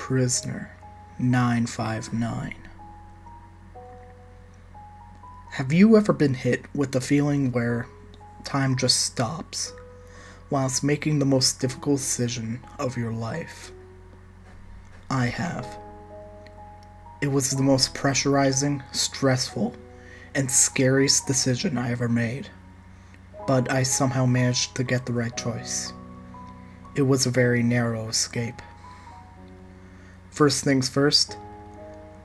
Prisoner 959. Have you ever been hit with the feeling where time just stops whilst making the most difficult decision of your life? I have. It was the most pressurizing, stressful, and scariest decision I ever made, but I somehow managed to get the right choice. It was a very narrow escape. First things first,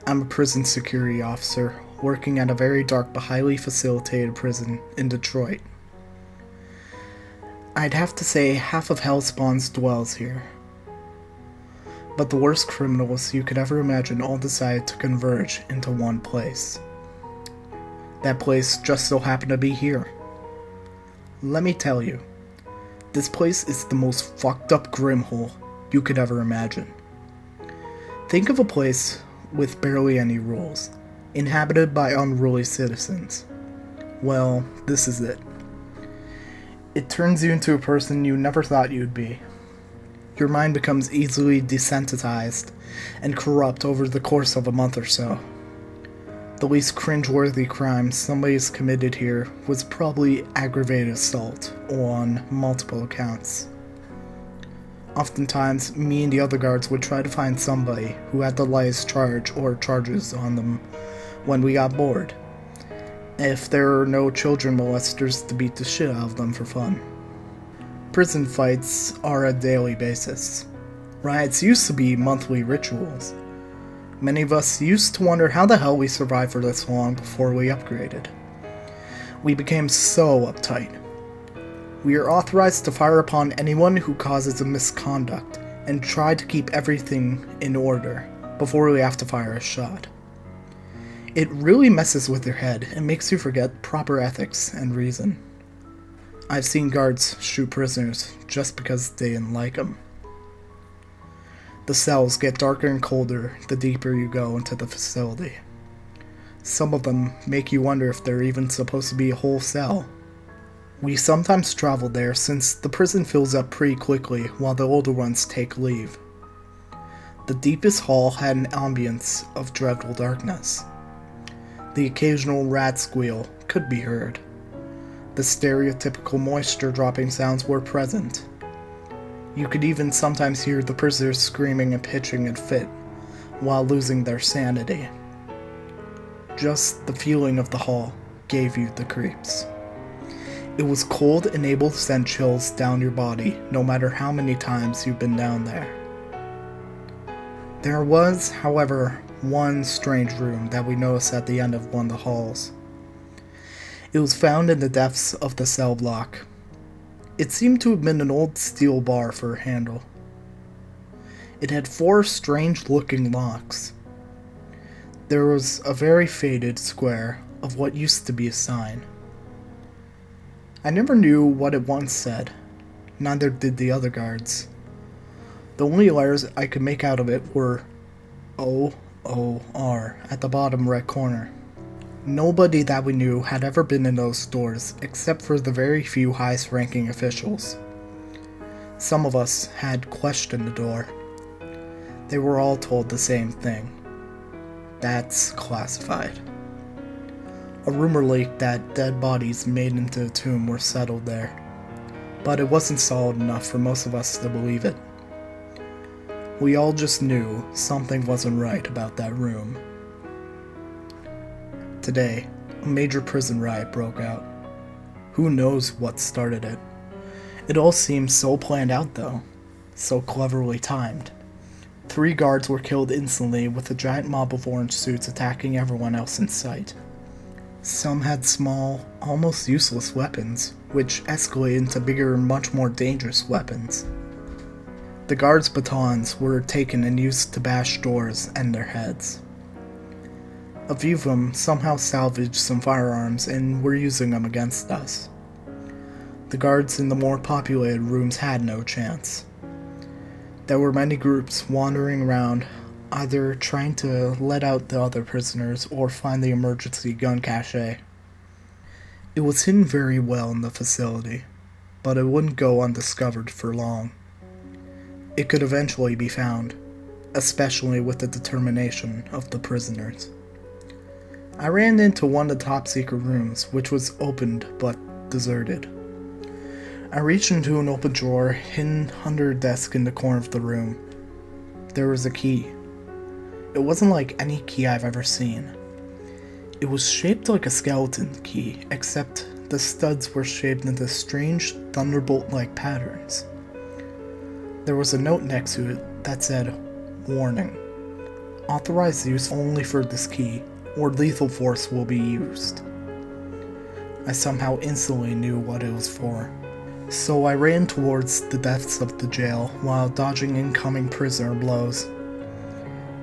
I'm a prison security officer working at a very dark but highly facilitated prison in Detroit. I'd have to say half of hell spawns dwells here. But the worst criminals you could ever imagine all decided to converge into one place. That place just so happened to be here. Let me tell you, this place is the most fucked up grimhole you could ever imagine. Think of a place with barely any rules, inhabited by unruly citizens. Well, this is it. It turns you into a person you never thought you'd be. Your mind becomes easily desensitized and corrupt over the course of a month or so. The least cringeworthy crime somebody's committed here was probably aggravated assault on multiple accounts. Oftentimes, me and the other guards would try to find somebody who had the lightest charge or charges on them when we got bored, if there are no children molesters to beat the shit out of them for fun. Prison fights are a daily basis. Riots used to be monthly rituals. Many of us used to wonder how the hell we survived for this long before we upgraded. We became so uptight. We are authorized to fire upon anyone who causes a misconduct and try to keep everything in order before we have to fire a shot. It really messes with your head and makes you forget proper ethics and reason. I've seen guards shoot prisoners just because they didn't like them. The cells get darker and colder the deeper you go into the facility. Some of them make you wonder if they're even supposed to be a whole cell. We sometimes travel there since the prison fills up pretty quickly while the older ones take leave. The deepest hall had an ambience of dreadful darkness. The occasional rat squeal could be heard. The stereotypical moisture-dropping sounds were present. You could even sometimes hear the prisoners screaming and pitching a fit while losing their sanity. Just the feeling of the hall gave you the creeps. It was cold and able to send chills down your body no matter how many times you've been down there. There was, however, one strange room that we noticed at the end of one of the halls. It was found in the depths of the cell block. It seemed to have been an old steel bar for a handle. It had 4 strange-looking locks. There was a very faded square of what used to be a sign. I never knew what it once said, neither did the other guards. The only letters I could make out of it were O-O-R at the bottom right corner. Nobody that we knew had ever been in those doors except for the very few highest-ranking officials. Some of us had questioned the door. They were all told the same thing. That's classified. A rumor leaked that dead bodies made into a tomb were settled there, but it wasn't solid enough for most of us to believe it. We all just knew something wasn't right about that room. Today, a major prison riot broke out. Who knows what started it? It all seems so planned out though, so cleverly timed. 3 guards were killed instantly with a giant mob of orange suits attacking everyone else in sight. Some had small, almost useless weapons, which escalated into bigger and much more dangerous weapons. The guards' batons were taken and used to bash doors and their heads. A few of them somehow salvaged some firearms and were using them against us. The guards in the more populated rooms had no chance. There were many groups wandering around, either trying to let out the other prisoners or find the emergency gun cache. It was hidden very well in the facility, but it wouldn't go undiscovered for long. It could eventually be found, especially with the determination of the prisoners. I ran into one of the top secret rooms, which was opened but deserted. I reached into an open drawer hidden under a desk in the corner of the room. There was a key. It wasn't like any key I've ever seen. It was shaped like a skeleton key, except the studs were shaped into strange thunderbolt-like patterns. There was a note next to it that said, "Warning. Authorized use only for this key, or lethal force will be used." I somehow instantly knew what it was for. So I ran towards the depths of the jail while dodging incoming prisoner blows.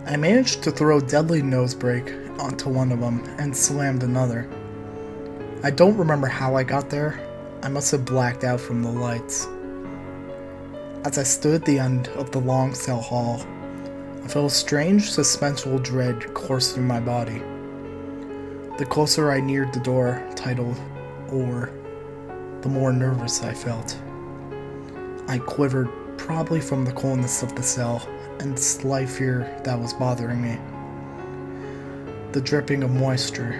I managed to throw a deadly nose break onto one of them and slammed another. I don't remember how I got there. I must have blacked out from the lights. As I stood at the end of the long cell hall, I felt a strange, suspenseful dread course through my body. The closer I neared the door titled "Or," the more nervous I felt. I quivered, probably from the coldness of the cell and slight fear that was bothering me. The dripping of moisture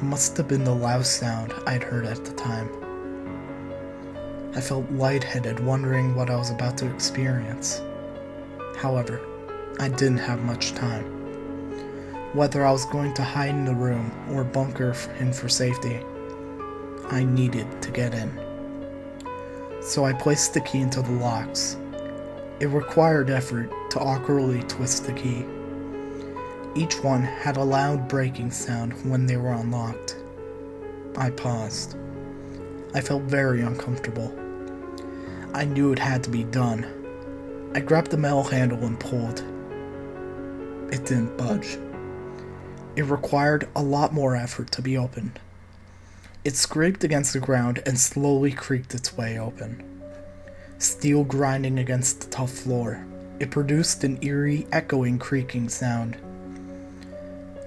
must have been the loudest sound I'd heard at the time. I felt lightheaded, wondering what I was about to experience. However, I didn't have much time. Whether I was going to hide in the room or bunker in for safety, I needed to get in. So I placed the key into the locks. It required effort to awkwardly twist the key. Each one had a loud breaking sound when they were unlocked. I paused. I felt very uncomfortable. I knew it had to be done. I grabbed the metal handle and pulled. It didn't budge. It required a lot more effort to be opened. It scraped against the ground and slowly creaked its way open. Steel grinding against the tough floor, it produced an eerie, echoing creaking sound.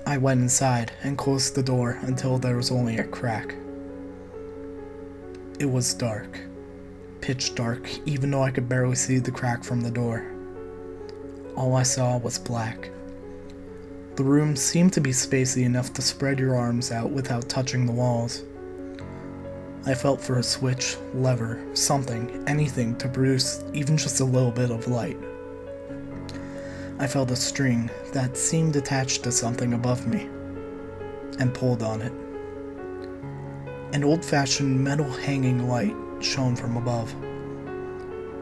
I went inside and closed the door until there was only a crack. It was dark. Pitch dark, even though I could barely see the crack from the door. All I saw was black. The room seemed to be spacey enough to spread your arms out without touching the walls. I felt for a switch, lever, something, anything to produce even just a little bit of light. I felt a string that seemed attached to something above me, and pulled on it. An old-fashioned metal hanging light shone from above.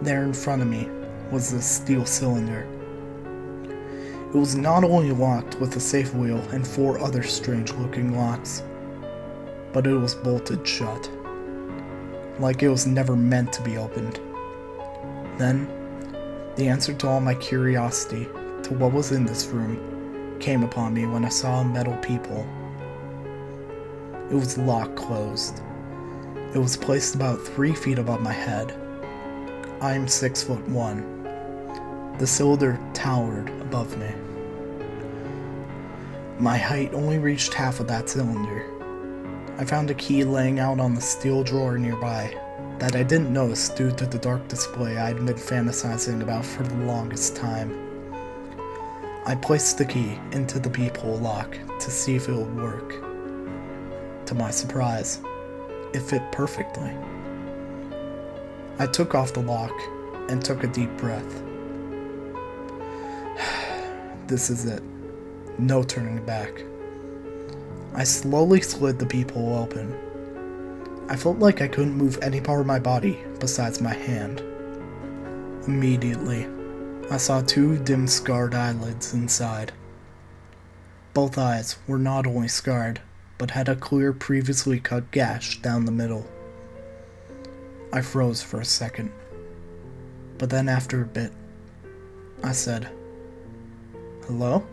There in front of me was the steel cylinder. It was not only locked with a safe wheel and 4 other strange-looking locks, but it was bolted shut, like it was never meant to be opened. Then, the answer to all my curiosity to what was in this room came upon me when I saw a metal peephole. It was lock closed. It was placed about 3 feet above my head. I am 6'1". The cylinder towered above me. My height only reached half of that cylinder. I found a key laying out on the steel drawer nearby that I didn't notice due to the dark display I'd been fantasizing about for the longest time. I placed the key into the peephole lock to see if it would work. To my surprise, it fit perfectly. I took off the lock and took a deep breath. This is it. No turning back. I slowly slid the peephole open. I felt like I couldn't move any part of my body besides my hand. Immediately, I saw 2 dim scarred eyelids inside. Both eyes were not only scarred, but had a clear previously cut gash down the middle. I froze for a second, but then after a bit, I said, "Hello?"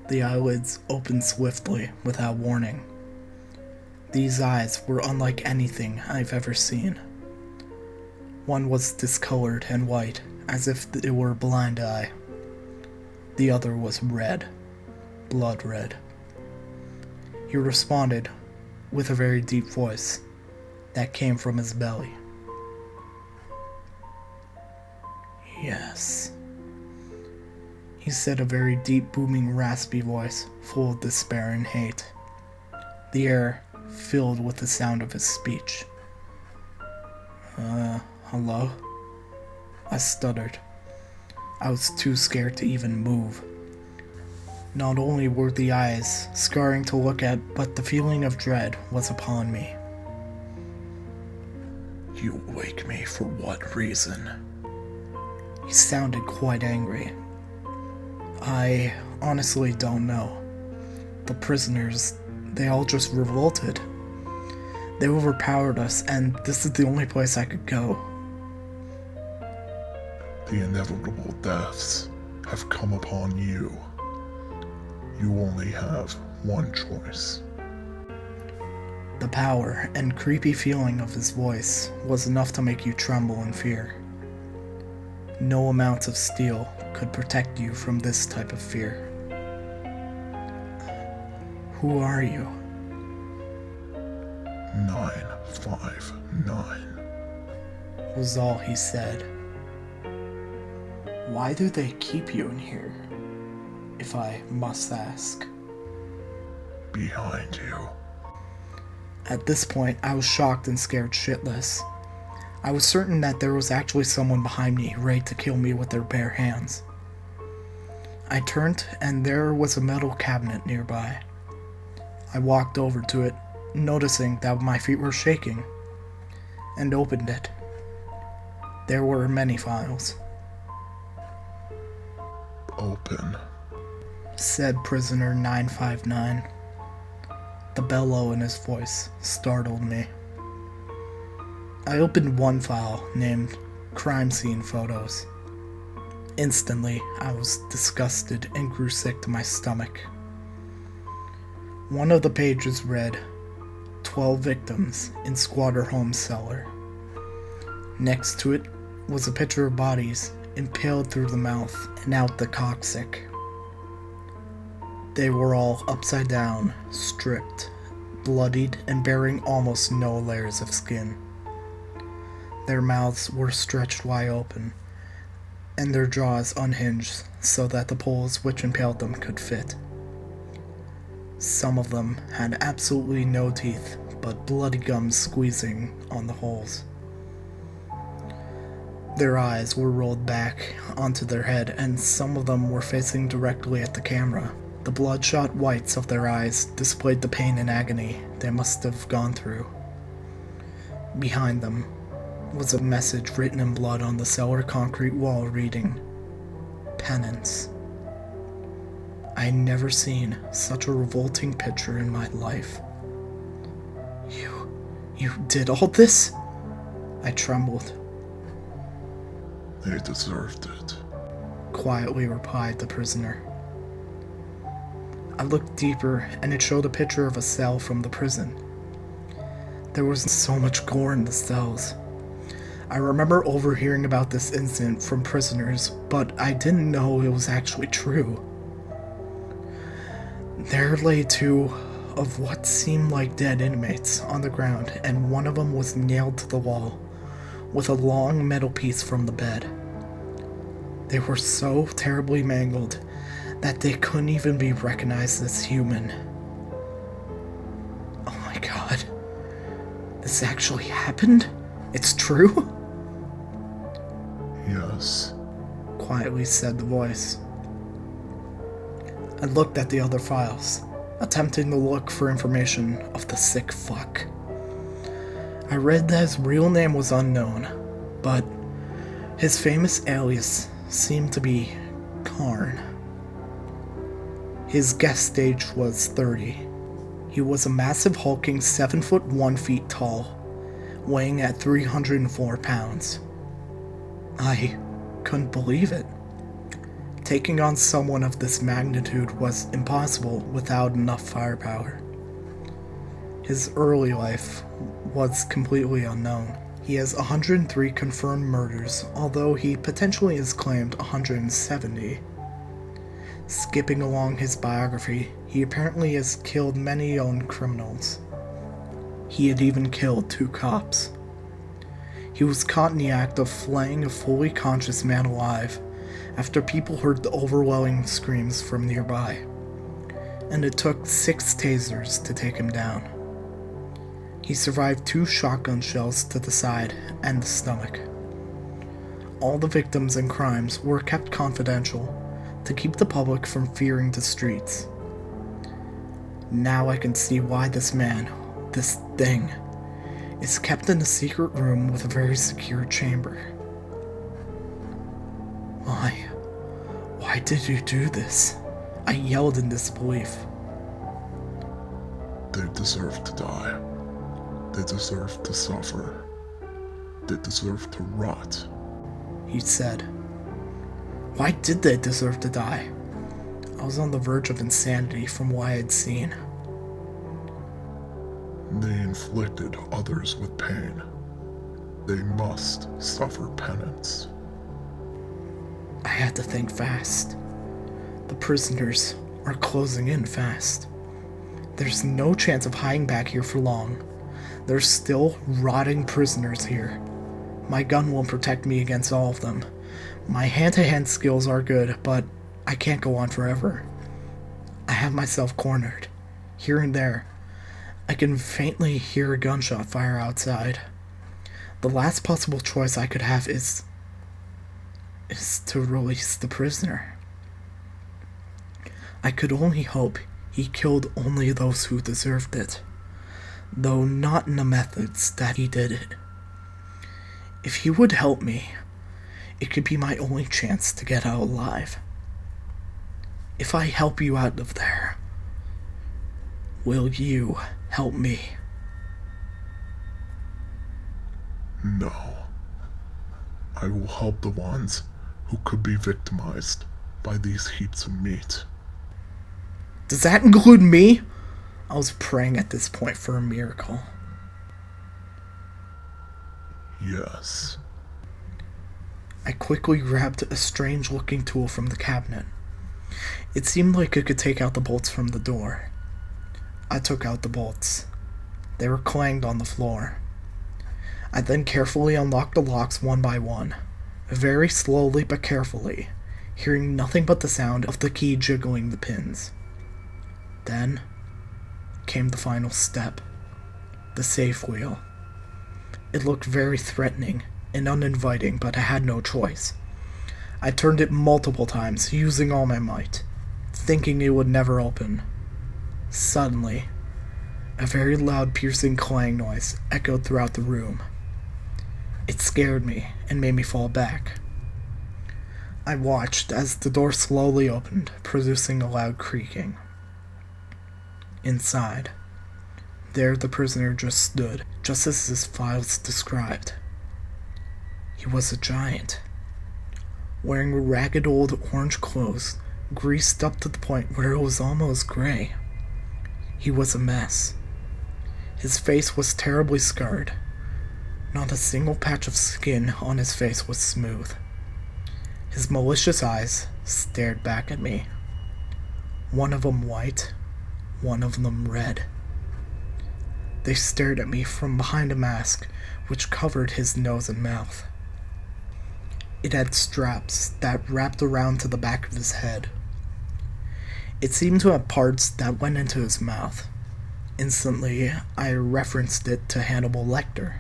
The eyelids opened swiftly, without warning. These eyes were unlike anything I've ever seen. One was discolored and white, as if it were a blind eye. The other was red, blood red. He responded with a very deep voice that came from his belly. "Yes." He said, a very deep, booming, raspy voice, full of despair and hate. The air filled with the sound of his speech. Hello? I stuttered. I was too scared to even move. Not only were the eyes scarring to look at, but the feeling of dread was upon me. You wake me for what reason? He sounded quite angry. I honestly don't know. The prisoners, they all just revolted. They overpowered us, and this is the only place I could go. The inevitable deaths have come upon you. You only have one choice. The power and creepy feeling of his voice was enough to make you tremble in fear. No amount of steel could protect you from this type of fear. Who are you? 959. Was all he said. Why do they keep you in here, if I must ask? Behind you. At this point, I was shocked and scared shitless. I was certain that there was actually someone behind me ready to kill me with their bare hands. I turned, and there was a metal cabinet nearby. I walked over to it, noticing that my feet were shaking, and opened it. There were many files. Open, said prisoner 959. The bellow in his voice startled me. I opened one file named Crime Scene Photos. Instantly, I was disgusted and grew sick to my stomach. One of the pages read, 12 victims in squatter home cellar. Next to it was a picture of bodies impaled through the mouth and out the coccyx. They were all upside down, stripped, bloodied, and bearing almost no layers of skin. Their mouths were stretched wide open, and their jaws unhinged so that the poles which impaled them could fit. Some of them had absolutely no teeth, but bloody gums squeezing on the holes. Their eyes were rolled back onto their head, and some of them were facing directly at the camera. The bloodshot whites of their eyes displayed the pain and agony they must have gone through. Behind them was a message written in blood on the cellar concrete wall reading, "Penance." I never seen such a revolting picture in my life. You did all this? I trembled. They deserved it, quietly replied the prisoner. I looked deeper, and it showed a picture of a cell from the prison. There was so much gore in the cells. I remember overhearing about this incident from prisoners, but I didn't know it was actually true. There lay two of what seemed like dead inmates on the ground, and one of them was nailed to the wall with a long metal piece from the bed. They were so terribly mangled that they couldn't even be recognized as human. Oh my god. This actually happened? It's true? Yes, quietly said the voice. I looked at the other files, attempting to look for information of the sick fuck. I read that his real name was unknown, but his famous alias seemed to be Karn. His guest age was 30. He was a massive hulking 7 foot 1 feet tall, weighing at 304 pounds. I couldn't believe it. Taking on someone of this magnitude was impossible without enough firepower. His early life was completely unknown. He has 103 confirmed murders, although he potentially has claimed 170. Skipping along his biography, he apparently has killed many known criminals. He had even killed 2 cops. He was caught in the act of flaying a fully conscious man alive, after people heard the overwhelming screams from nearby, and it took 6 tasers to take him down. He survived 2 shotgun shells to the side and the stomach. All the victims and crimes were kept confidential to keep the public from fearing the streets. Now I can see why this man, this thing, is kept in a secret room with a very secure chamber. Why did you do this? I yelled in disbelief. They deserve to die. They deserve to suffer. They deserve to rot. He said. Why did they deserve to die? I was on the verge of insanity from what I had seen. They inflicted others with pain. They must suffer penance. I had to think fast. The prisoners are closing in fast. There's no chance of hiding back here for long. There's still rotting prisoners here. My gun won't protect me against all of them. My hand-to-hand skills are good, but I can't go on forever. I have myself cornered. Here and there, I can faintly hear a gunshot fire outside. The last possible choice I could have is to release the prisoner. I could only hope he killed only those who deserved it, though not in the methods that he did it. If he would help me, it could be my only chance to get out alive. If I help you out of there, will you help me? No. I will help the ones who could be victimized by these heaps of meat. Does that include me? I was praying at this point for a miracle. Yes. I quickly grabbed a strange-looking tool from the cabinet. It seemed like it could take out the bolts from the door. I took out the bolts. They were clanged on the floor. I then carefully unlocked the locks one by one, very slowly but carefully, hearing nothing but the sound of the key jiggling the pins. Then came the final step, the safe wheel. It looked very threatening and uninviting, but I had no choice. I turned it multiple times, using all my might, thinking it would never open. Suddenly, a very loud piercing clang noise echoed throughout the room. It scared me and made me fall back. I watched as the door slowly opened, producing a loud creaking. Inside, there the prisoner just stood, just as his files described. He was a giant, wearing ragged old orange clothes, greased up to the point where it was almost gray. He was a mess. His face was terribly scarred. Not a single patch of skin on his face was smooth. His malicious eyes stared back at me. One of them white, one of them red. They stared at me from behind a mask which covered his nose and mouth. It had straps that wrapped around to the back of his head. It seemed to have parts that went into his mouth. Instantly, I referenced it to Hannibal Lecter.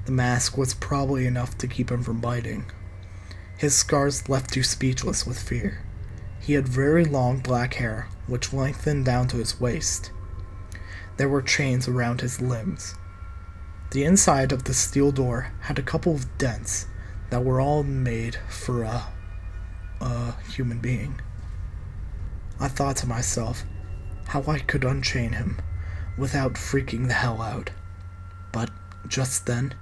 The mask was probably enough to keep him from biting. His scars left you speechless with fear. He had very long black hair, which lengthened down to his waist. There were chains around his limbs. The inside of the steel door had a couple of dents that were all made for a human being. I thought to myself how I could unchain him without freaking the hell out. But just then,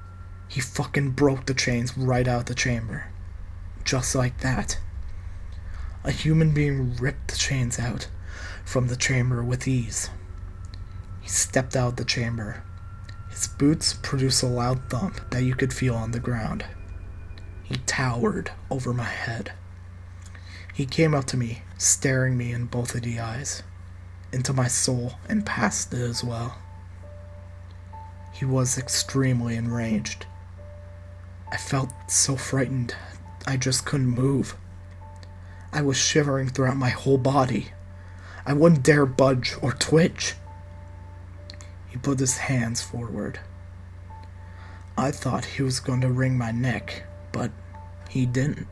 he fucking broke the chains right out the chamber. Just like that. A human being ripped the chains out from the chamber with ease. He stepped out the chamber. His boots produced a loud thump that you could feel on the ground. He towered over my head. He came up to me, staring me in both of the eyes, into my soul and past it as well. He was extremely enraged. I felt so frightened, I just couldn't move. I was shivering throughout my whole body. I wouldn't dare budge or twitch. He put his hands forward. I thought he was going to wring my neck, but he didn't.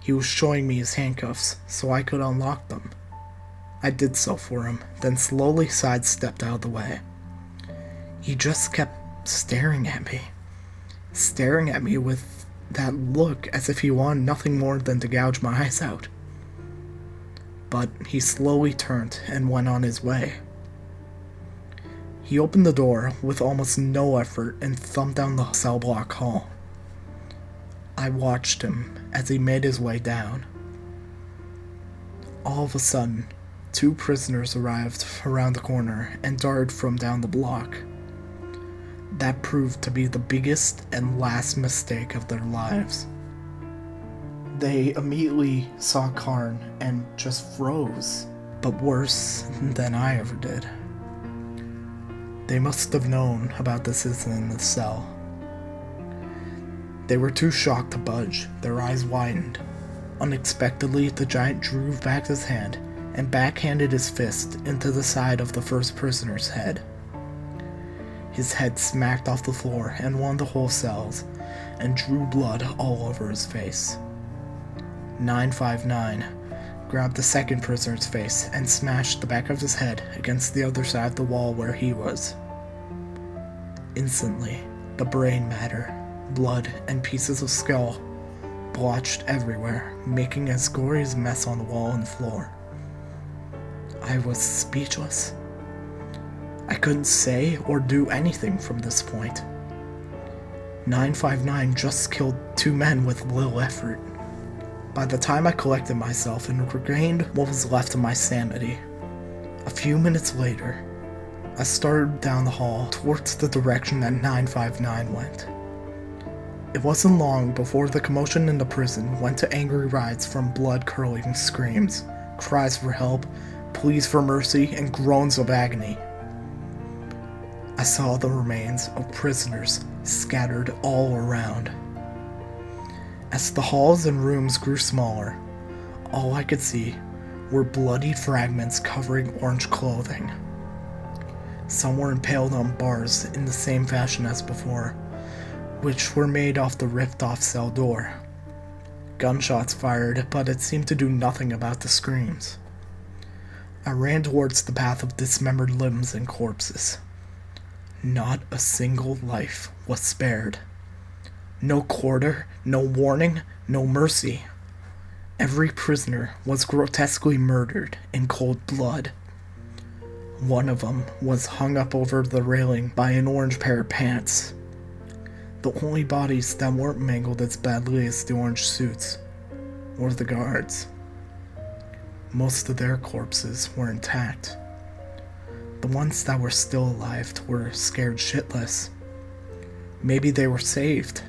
He was showing me his handcuffs so I could unlock them. I did so for him, then slowly sidestepped out of the way. He just kept staring at me with that look as if he wanted nothing more than to gouge my eyes out. But he slowly turned and went on his way. He opened the door with almost no effort and thumped down the cell block hall. I watched him as he made his way down. All of a sudden, 2 prisoners arrived around the corner and darted from down the block. That proved to be the biggest and last mistake of their lives. They immediately saw Karn and just froze, but worse than I ever did. They must have known about this incident in the cell. They were too shocked to budge, their eyes widened. Unexpectedly, the giant drew back his hand and backhanded his fist into the side of the first prisoner's head. His head smacked off the floor and one of the whole cells, and drew blood all over his face. 959 grabbed the second prisoner's face and smashed the back of his head against the other side of the wall where he was. Instantly, the brain matter, blood, and pieces of skull blotched everywhere, making as gory as a mess on the wall and floor. I was speechless. I couldn't say or do anything from this point. 959 just killed 2 men with little effort. By the time I collected myself and regained what was left of my sanity, a few minutes later, I started down the hall towards the direction that 959 went. It wasn't long before the commotion in the prison went to angry riots from blood-curdling screams, cries for help, pleas for mercy, and groans of agony. I saw the remains of prisoners scattered all around. As the halls and rooms grew smaller, all I could see were bloodied fragments covering orange clothing. Some were impaled on bars in the same fashion as before, which were made off the ripped-off cell door. Gunshots fired, but it seemed to do nothing about the screams. I ran towards the path of dismembered limbs and corpses. Not a single life was spared. No quarter, no warning, no mercy. Every prisoner was grotesquely murdered in cold blood. One of them was hung up over the railing by an orange pair of pants. The only bodies that weren't mangled as badly as the orange suits were the guards. Most of their corpses were intact. The ones that were still alive were scared shitless. Maybe they were saved.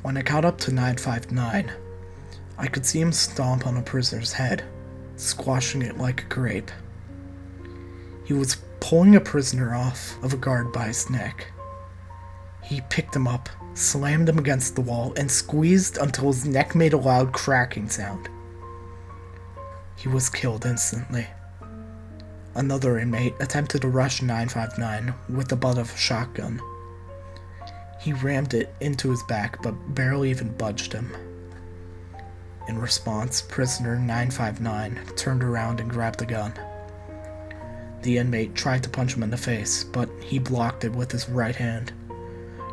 When I caught up to 959, I could see him stomp on a prisoner's head, squashing it like a grape. He was pulling a prisoner off of a guard by his neck. He picked him up, slammed him against the wall, and squeezed until his neck made a loud cracking sound. He was killed instantly. Another inmate attempted to rush 959 with the butt of a shotgun. He rammed it into his back, but barely even budged him. In response, prisoner 959 turned around and grabbed the gun. The inmate tried to punch him in the face, but he blocked it with his right hand,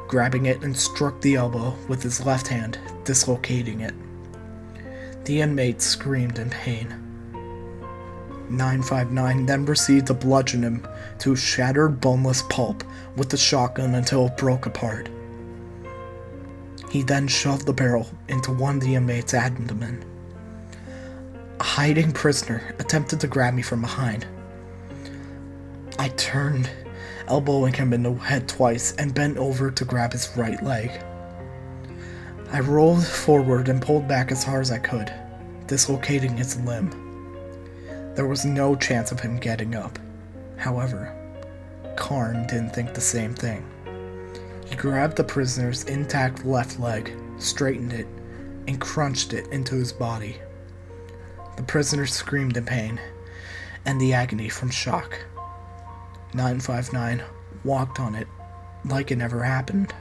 grabbing it and struck the elbow with his left hand, dislocating it. The inmate screamed in pain. 959 then proceeded to bludgeon him to a shattered boneless pulp with the shotgun until it broke apart. He then shoved the barrel into one of the inmate's abdomen. A hiding prisoner attempted to grab me from behind. I turned, elbowing him in the head twice, and bent over to grab his right leg. I rolled forward and pulled back as hard as I could, dislocating his limb. There was no chance of him getting up. However, Karn didn't think the same thing. He grabbed the prisoner's intact left leg, straightened it, and crunched it into his body. The prisoner screamed in pain and the agony from shock. 959 walked on it like it never happened.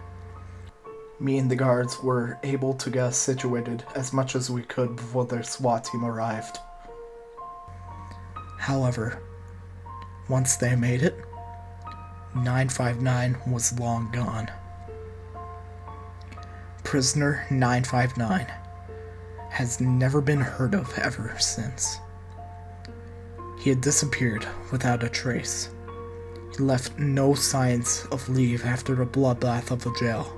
Me and the guards were able to get us situated as much as we could before their SWAT team arrived. However, once they made it, 959 was long gone. Prisoner 959 has never been heard of ever since. He had disappeared without a trace. He left no signs of leave after the bloodbath of the jail.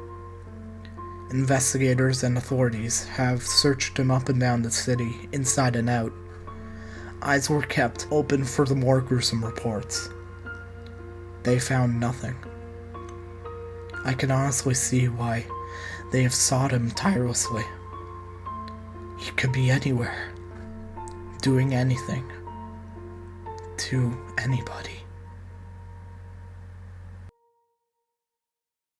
Investigators and authorities have searched him up and down the city, inside and out. Eyes were kept open for the more gruesome reports. They found nothing. I can honestly see why they have sought him tirelessly. He could be anywhere, doing anything, to anybody.